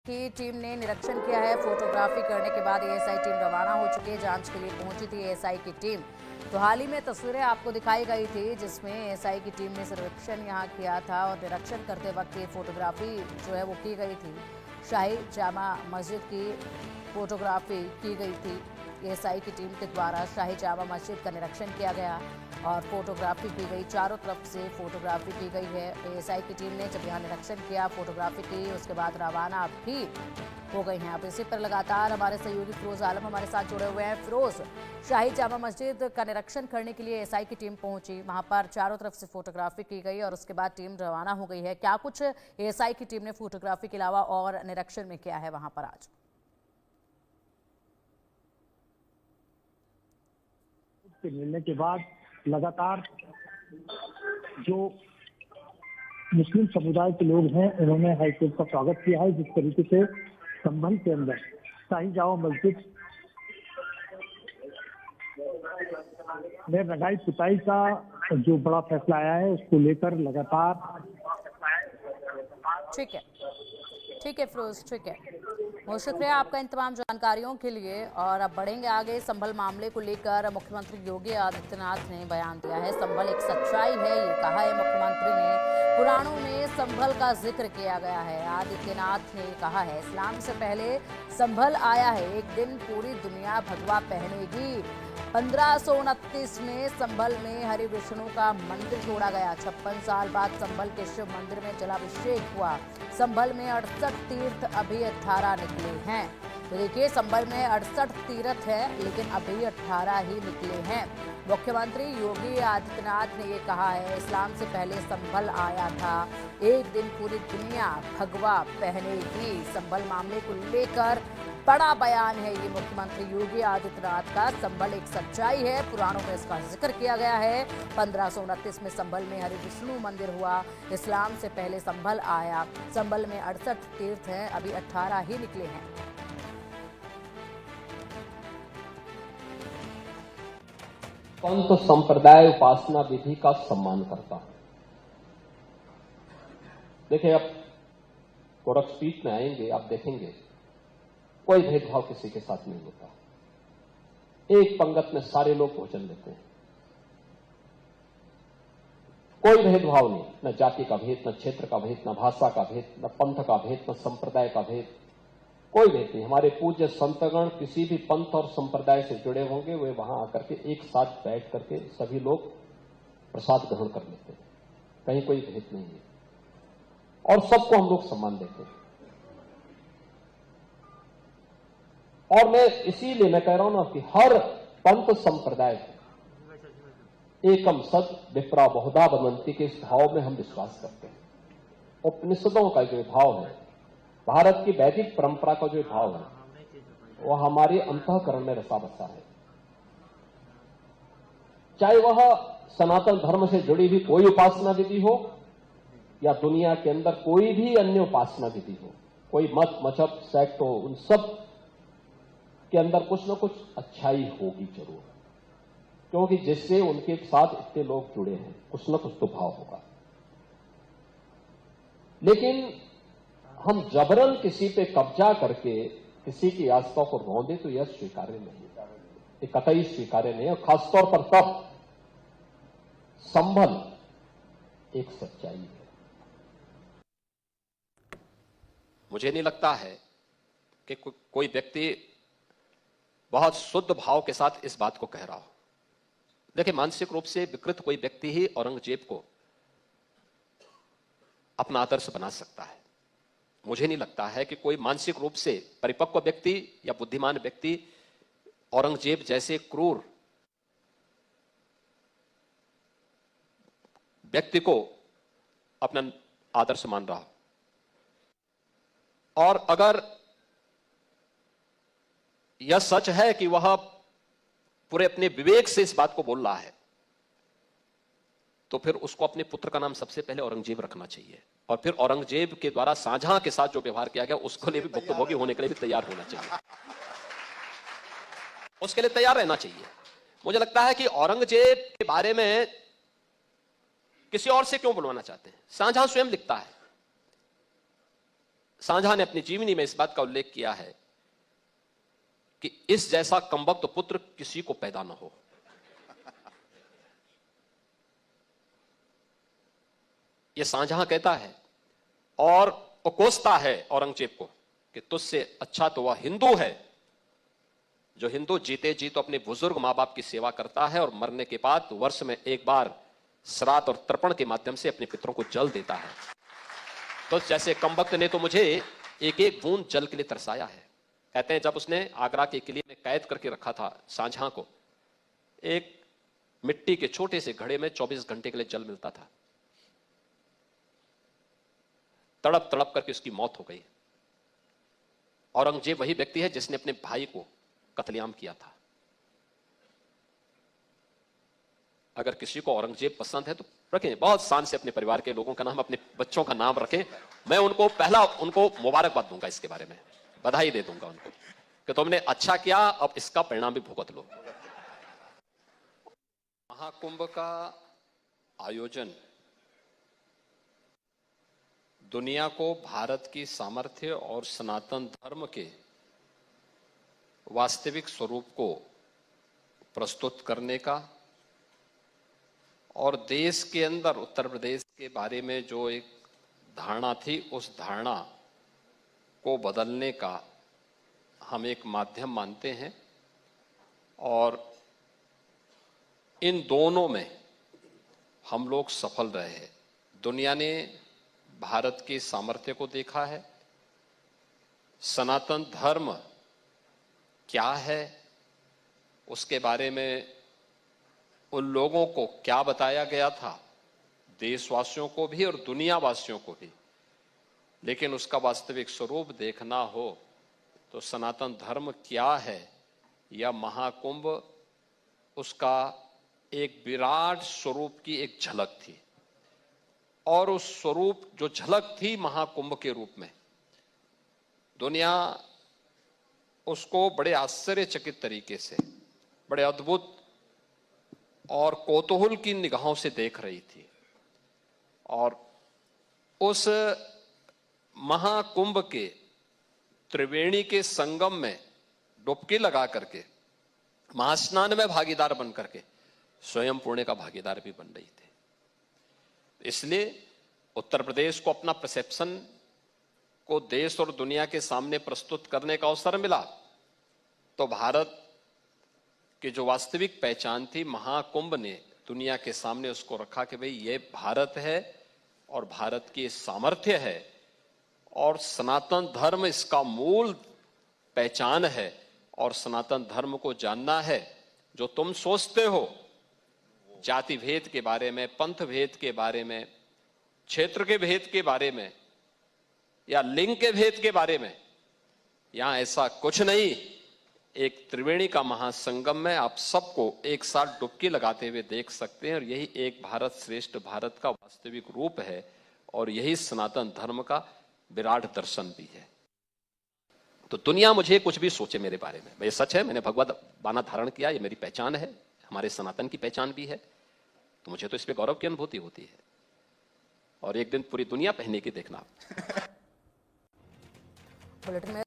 की टीम ने निरीक्षण किया है। फोटोग्राफी करने के बाद एएसआई टीम रवाना हो चुकी है। जांच के लिए पहुंची थी एएसआई की टीम। तो हाल ही में तस्वीरें आपको दिखाई गई थी जिसमें एएसआई की टीम ने सर्वेक्षण यहां किया था और निरीक्षण करते वक्त ये फोटोग्राफी जो है वो की गई थी। शाही जामा मस्जिद की फोटोग्राफी की गई थी। एएसआई की टीम के द्वारा शाही जामा मस्जिद का निरीक्षण किया गया और फोटोग्राफी की गई। चारों तरफ से फोटोग्राफी की गई है। एएसआई की टीम ने जब यहाँ निरीक्षण किया, फोटोग्राफी की, उसके बाद रवाना भी हो गई हैं। अब इसी पर लगातार हमारे सहयोगी फिरोज आलम हमारे साथ जुड़े हुए हैं। फिरोज, शाही जामा मस्जिद का निरीक्षण करने के लिए एएसआई की टीम पहुंची, वहां पर चारों तरफ से फोटोग्राफी की गई और उसके बाद टीम रवाना हो गई है। क्या कुछ एएसआई की टीम ने फोटोग्राफी के अलावा और निरीक्षण में किया है वहां पर आज? मिलने के बाद लगातार जो मुस्लिम समुदाय के लोग हैं उन्होंने हाईकोर्ट का स्वागत किया है। जिस तरीके से संभल के अंदर शाही जामा मस्जिद में रंगाई पुताई का जो बड़ा फैसला आया है उसको लेकर लगातार ठीक है फिरोज, ठीक है। बहुत शुक्रिया आपका इन तमाम जानकारियों के लिए। और अब बढ़ेंगे आगे। संभल मामले को लेकर मुख्यमंत्री योगी आदित्यनाथ ने बयान दिया है। संभल एक सच्चाई है, ये कहा है मुख्यमंत्री ने। पुराणों में संभल का जिक्र किया गया है। आदित्यनाथ ने कहा है इस्लाम से पहले संभल आया है। एक दिन पूरी दुनिया भगवा पहनेगी। 1529 में संभल में हरि विष्णु का मंदिर जोड़ा गया। 56 साल बाद संभल के शिव मंदिर में जलाभिषेक हुआ। संभल में 68 तीर्थ अभी 18 निकले हैं। तो देखिए, संभल में 68 तीर्थ है लेकिन अभी 18 ही निकले हैं। मुख्यमंत्री योगी आदित्यनाथ ने ये कहा है इस्लाम से पहले संभल आया था। एक दिन पूरी दुनिया भगवा पहनेगी। संभल मामले को लेकर बड़ा बयान है ये मुख्यमंत्री योगी आदित्यनाथ का। संभल एक सच्चाई है, पुराणों में इसका जिक्र किया गया है। 1529 में संभल में हरि विष्णु मंदिर हुआ। इस्लाम से पहले संभल आया। संभल में 68 तीर्थ हैं, अभी 18 ही निकले हैं। पंथ संप्रदाय उपासना विधि का सम्मान करता हूं। देखिए, अब गोरख पीठ में आएंगे, आप देखेंगे कोई भेदभाव किसी के साथ नहीं होता। एक पंगत में सारे लोग भोजन लेते हैं। कोई भेदभाव नहीं, न जाति का भेद, न क्षेत्र का भेद, न भाषा का भेद, न पंथ का भेद, न संप्रदाय का भेद, कोई भेद नहीं। हमारे पूज्य संतगण किसी भी पंथ और संप्रदाय से जुड़े होंगे, वे वहां आकर के एक साथ बैठ करके सभी लोग प्रसाद ग्रहण कर लेते हैं। कहीं कोई भेद नहीं है और सबको हम लोग सम्मान देते हैं। और मैं इसीलिए मैं कह रहा हूं ना कि हर पंथ संप्रदाय एकम सद विप्रा बहुधा बनंती के इस भाव में हम विश्वास करते हैं। उपनिषदों का जो भाव है, भारत की वैदिक परंपरा का जो भाव है, वह हमारे अंतःकरण में रसा बसा है। चाहे वह सनातन धर्म से जुड़ी हुई कोई उपासना विधि हो या दुनिया के अंदर कोई भी अन्य उपासना विधि हो, कोई मत मजहब सेक्ट हो, उन सब के अंदर कुछ न कुछ अच्छाई होगी जरूर, क्योंकि जिससे उनके साथ इतने लोग जुड़े हैं, कुछ न कुछ तो भाव होगा। लेकिन हम जबरन किसी पे कब्जा करके किसी की आस्था को रौंदे तो यह स्वीकार्य नहीं, ये कतई स्वीकार्य नहीं है। खासतौर पर तब संभल एक सच्चाई है। मुझे नहीं लगता है कि कोई व्यक्ति बहुत शुद्ध भाव के साथ इस बात को कह रहा हो। देखिए, मानसिक रूप से विकृत कोई व्यक्ति ही औरंगजेब को अपना आदर्श बना सकता है। मुझे नहीं लगता है कि कोई मानसिक रूप से परिपक्व व्यक्ति या बुद्धिमान व्यक्ति औरंगजेब जैसे क्रूर व्यक्ति को अपना आदर्श मान रहा हो। और अगर यह सच है कि वह पूरे अपने विवेक से इस बात को बोल रहा है, तो फिर उसको अपने पुत्र का नाम सबसे पहले औरंगजेब रखना चाहिए और फिर औरंगजेब के द्वारा शाहजहां के साथ जो व्यवहार किया गया उसको लिए भी भुक्तभोगी होने के लिए भी तैयार होना चाहिए, उसके लिए तैयार रहना चाहिए। मुझे लगता है कि औरंगजेब के बारे में किसी और से क्यों बुलवाना चाहते हैं। शाहजहां स्वयं लिखता है शाहजहां ने अपनी जीवनी में इस बात का उल्लेख किया है कि इस जैसा कमबख्त पुत्र किसी को पैदा न हो। यह शाहजहां कहता है और वो कोसता है औरंगजेब को कि तुझसे अच्छा तो वह हिंदू है जो हिंदू जीते जी तो अपने बुजुर्ग मां बाप की सेवा करता है और मरने के बाद वर्ष में एक बार श्राद्ध और तर्पण के माध्यम से अपने पितरों को जल देता है। तो जैसे कमबख्त ने तो मुझे एक एक बूंद जल के लिए तरसाया है। कहते हैं जब उसने आगरा के किले में कैद करके रखा था शाहजहां को, एक मिट्टी के छोटे से घड़े में 24 घंटे के लिए जल मिलता था। तड़प तड़प करके उसकी मौत हो गई। औरंगजेब वही व्यक्ति है जिसने अपने भाई को कत्लेआम किया था। अगर किसी को औरंगजेब पसंद है तो रखें, बहुत शान से अपने परिवार के लोगों का नाम, अपने बच्चों का नाम रखें। मैं उनको उनको मुबारकबाद दूंगा, इसके बारे में बधाई दे दूंगा उनको कि तुमने अच्छा किया, अब इसका परिणाम भी भुगत लो। महाकुंभ का आयोजन दुनिया को भारत की सामर्थ्य और सनातन धर्म के वास्तविक स्वरूप को प्रस्तुत करने का और देश के अंदर उत्तर प्रदेश के बारे में जो एक धारणा थी उस धारणा को बदलने का हम एक माध्यम मानते हैं। और इन दोनों में हम लोग सफल रहे हैं। दुनिया ने भारत के सामर्थ्य को देखा है, सनातन धर्म क्या है उसके बारे में उन लोगों को क्या बताया गया था, देशवासियों को भी और दुनियावासियों को भी। लेकिन उसका वास्तविक स्वरूप देखना हो तो सनातन धर्म क्या है, यह महाकुंभ उसका एक विराट स्वरूप की एक झलक थी। और उस स्वरूप जो झलक थी महाकुंभ के रूप में, दुनिया उसको बड़े आश्चर्यचकित तरीके से, बड़े अद्भुत और कौतूहल की निगाहों से देख रही थी। और उस महाकुंभ के त्रिवेणी के संगम में डुबकी लगा करके, महास्नान में भागीदार बन करके स्वयं पुण्य का भागीदार भी बन रही थी। इसलिए उत्तर प्रदेश को अपना परसेप्शन को देश और दुनिया के सामने प्रस्तुत करने का अवसर मिला। तो भारत की जो वास्तविक पहचान थी, महाकुंभ ने दुनिया के सामने उसको रखा कि भाई ये भारत है और भारत की सामर्थ्य है और सनातन धर्म इसका मूल पहचान है। और सनातन धर्म को जानना है। जो तुम सोचते हो जाति भेद के बारे में, पंथ भेद के बारे में, क्षेत्र के भेद के बारे में या लिंग के भेद के बारे में, यहां ऐसा कुछ नहीं। एक त्रिवेणी का महासंगम में आप सबको एक साथ डुबकी लगाते हुए देख सकते हैं और यही एक भारत श्रेष्ठ भारत का वास्तविक रूप है और यही सनातन धर्म का विराट दर्शन भी है। तो दुनिया मुझे कुछ भी सोचे मेरे बारे में, ये सच है, मैंने भगवत बाना धारण किया, ये मेरी पहचान है, हमारे सनातन की पहचान भी है। तो मुझे तो इस पे गौरव की अनुभूति होती है और एक दिन पूरी दुनिया पहने की देखना। बुलेटिन में